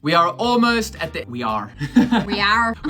We are almost at the... We are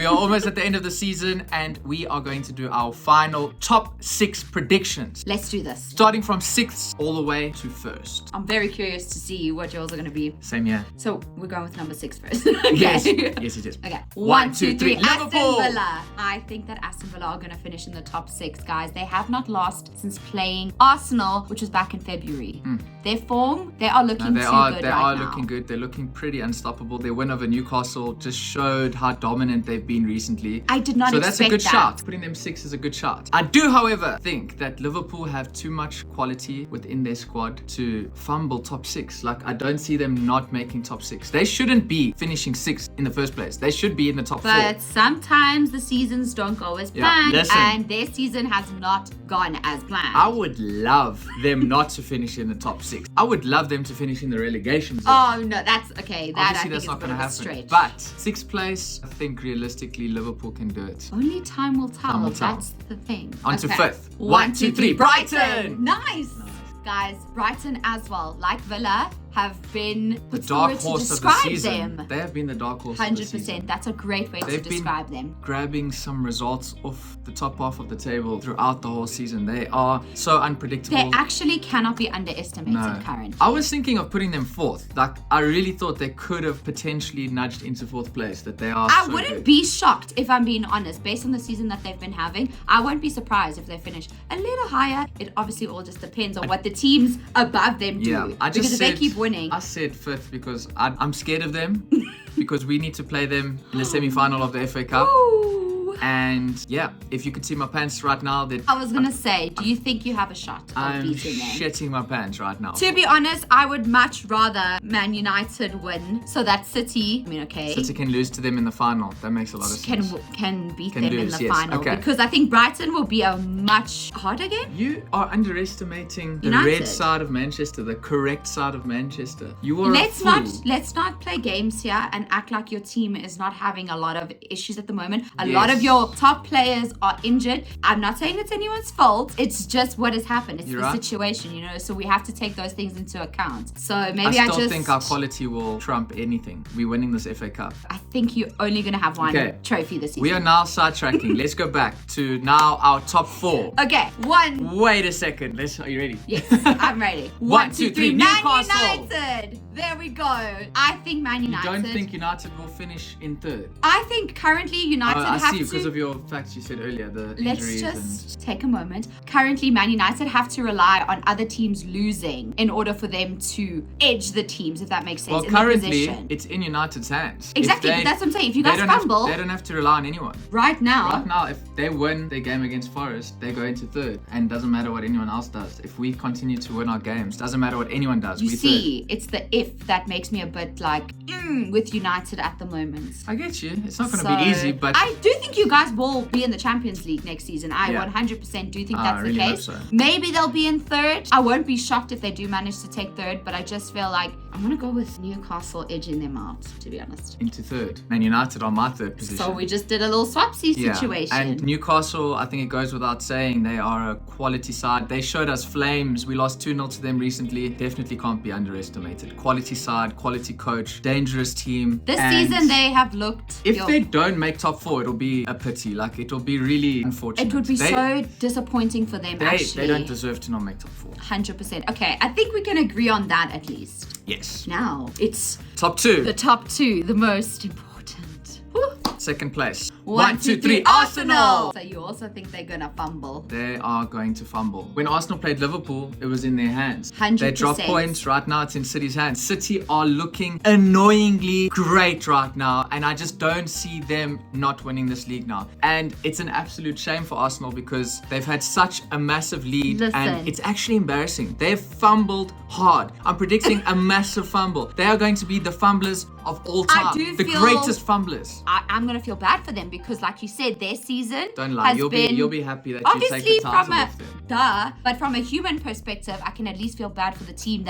almost at the end of the season, and we are going to do our final top 6 predictions. Let's do this. Starting from 6th all the way to 1st. I'm very curious to see what yours are going to be. Same here. So we're going with number 6 first. Okay. Yes, it is. Okay. 1, 2, 3. Liverpool. Aston Villa. I think that Aston Villa are going to finish in the top 6, guys. They have not lost since playing Arsenal, which was back in February. Their form, they are looking They too are good right now. looking good. They're looking pretty unstoppable. Their win over Newcastle just showed how dominant they've been recently. I did not So expect that's a good that. shout. Putting them 6 is a good shout. I do, however, think that Liverpool have too much quality within their squad to fumble top 6. Like, I don't see them not making top 6. They shouldn't be finishing 6th in the first place. They should be in the top 4. But sometimes the seasons don't go as planned, listen. and their season has not gone as planned. I would love them not to finish in the top 6. I would love them to finish in the relegation zone. Oh no, that's okay. That Obviously, I think that's is not a bit going to of a happen. stretch. But 6th place, I think realistically Liverpool can do it. Only time will tell. Time will tell. That's the thing. On to 5th. 1, 2, 3. Brighton. Nice. Guys, Brighton as well, like Villa, have been The put dark forward to horse of the describe season. them. They have been the dark horse of the season. 100%. That's a great way to They've been describe them. grabbing some results off the top half of the table throughout the whole season. They are so unpredictable. They actually cannot be underestimated No. currently. I was thinking of putting them 4th. Like, I really thought they could have potentially nudged into 4th place. That they are I so wouldn't good. be shocked if I'm being honest. Based on the season that they've been having, I won't be surprised if they finish a little higher. It obviously all just depends on what the teams above them do. Yeah, I just because if said, they keep winning. I said 5th because I'm scared of them because we need to play them in the semi-final of the FA Cup. Ooh. And yeah, if you could see my pants right now, that I was gonna say, do you think you have a shot of I'm beating them? shitting my pants right now. To be honest, I would much rather Man United win so that City, City can lose to them in the final. That makes a lot of sense. can beat Can them in lose, the yes. final Okay. because I think Brighton will be a much harder game. You are underestimating the United. red side of Manchester, the correct side of Manchester. You are Let's a fool. not play games here and act like your team is not having a lot of issues at the moment. A Yes. lot of your top players are injured. I'm not saying it's anyone's fault. It's just what has happened. It's You're the right. situation, So we have to take those things into account. So I maybe still think our quality will trump anything. We're winning this FA Cup. I think you're only going to have one Okay. trophy this season. We are now sidetracking. Let's go back to now our top 4. Okay, one. Wait a second. Are you ready? Yes, I'm ready. 1, 2, 3. Man Newcastle. United. There we go. I think Man You United. don't think United will finish in 3rd? I think currently United I have see, to. because of your facts you said earlier, the Let's injuries just take a moment. Currently, Man United have to rely on other teams losing in order for them to edge the teams, if that makes sense. Well, in their currently, position. it's in United's hands. If Exactly, but that's what I'm saying. If you guys they fumble they don't have to rely on anyone. right now, Right now, if they win their game against Forest, they go into 3rd. And doesn't matter what anyone else does. If we continue to win our games, doesn't matter what anyone does. you we're see, it's the if that makes me a bit like with United at the moment. 3rd. I get you. It's not going to be easy, but I do think you guys will be in the Champions League next season. I Yeah. 100% do think I that's the really hope case. so. Maybe they'll be in 3rd. I won't be shocked if they do manage to take 3rd, but I just feel like I'm gonna go with Newcastle edging them out, to be honest. into 3rd. Man United are my 3rd position. So we just did a little swapsy situation. And Newcastle, I think it goes without saying, they are a quality side. They showed us flames. We lost 2-0 to them recently. Definitely can't be underestimated. Quality side, quality coach, dangerous team. This And season they have looked. if they don't make top 4, it'll be a pity. Like, it'll be really unfortunate. it would be They- so disappointing for them, actually. They don't deserve to not make top 4. 100%. Okay, I think we can agree on that at least. Yes. Now, it's Top 2. the top 2, the most important. Woo. 2nd place. 1, 2, 3, Arsenal! So you also think they're gonna fumble? They are going to fumble. When Arsenal played Liverpool, it was in their hands. 100%. They dropped points. Right now, it's in City's hands. City are looking annoyingly great right now, and I just don't see them not winning this league now. And it's an absolute shame for Arsenal because they've had such a massive lead, Listen. and it's actually embarrassing. They've fumbled hard. I'm predicting a massive fumble. They are going to be the fumblers of all time. I do the feel- greatest fumblers. I'm gonna feel bad for them because, like you said, their season Don't lie. has You'll been be happy that you take obviously the title from a off them. duh. But from a human perspective, I can at least feel bad for the team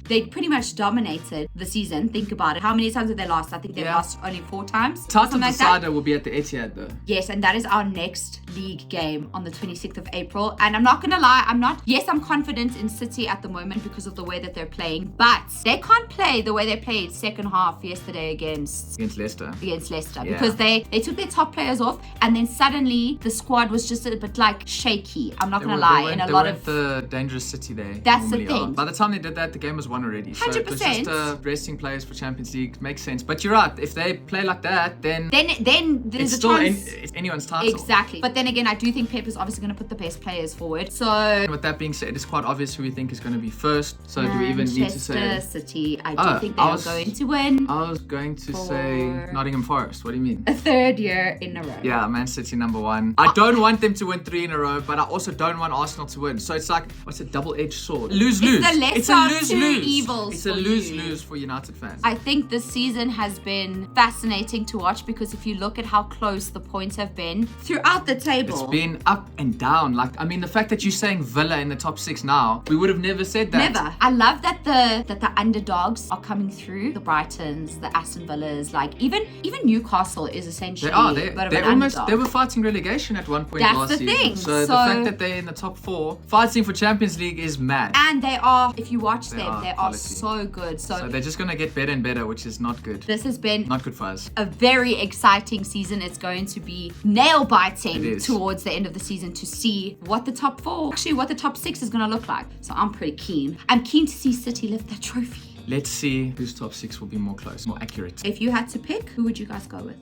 they pretty much dominated the season. Think about it. How many times have they lost? I think they've lost only 4 times. Title something like decider that. will be at the Etihad though. Yes, and that is our next league game on the 26th of April. And I'm not gonna lie, I'm confident in City at the moment because of the way that they're playing, but they can't play the way they played second half yesterday against Leicester. Yeah. Because they took their top players off, and then suddenly the squad was just a bit like shaky. I'm not gonna lie. They weren't the dangerous City they That's normally the thing. are. By the time they did that, the game was won already. 100%. So it was just resting players for Champions League. Makes sense. But you're right. If they play like that, then there's it's a still chance. it's anyone's title. Exactly. But then again, I do think Pep is obviously going to put the best players forward. So With that being said, it's quite obvious who we think is going to be first. So do we even need to say? Manchester City. I do think they are going to win I was going to say Nottingham Forest. What do you mean? a 3rd year in a row. Yeah, Man City number 1. I don't want them to win 3 in a row, but I also don't want Arsenal to win. So it's like, what's a double-edged sword? Lose-lose. It's the lesser of two evils. It's a for lose-lose you. for United fans. I think this season has been fascinating to watch because if you look at how close the points have been throughout the table. It's been up and down. Like, I mean, the fact that you're saying Villa in the top 6 now, we would have never said that. Never. I love that the underdogs are coming through. The Brightons, the Aston Villas, like even Newcastle is essentially a bit of an underdog. They were fighting relegation at one point That's last the season. thing. So the fact that they're in the top 4, fighting for Champions League is mad. And they are, if you watch them, they are quality. so good. So they're just gonna get better and better, which is not good. This has been Not good for us. a very exciting season. It's going to be nail It biting is. towards the end of the season to see what the top 4, actually what the top 6 is going to look like. So I'm pretty keen. I'm keen to see City lift that trophy. Let's see whose top 6 will be more close, more accurate. If you had to pick, who would you guys go with?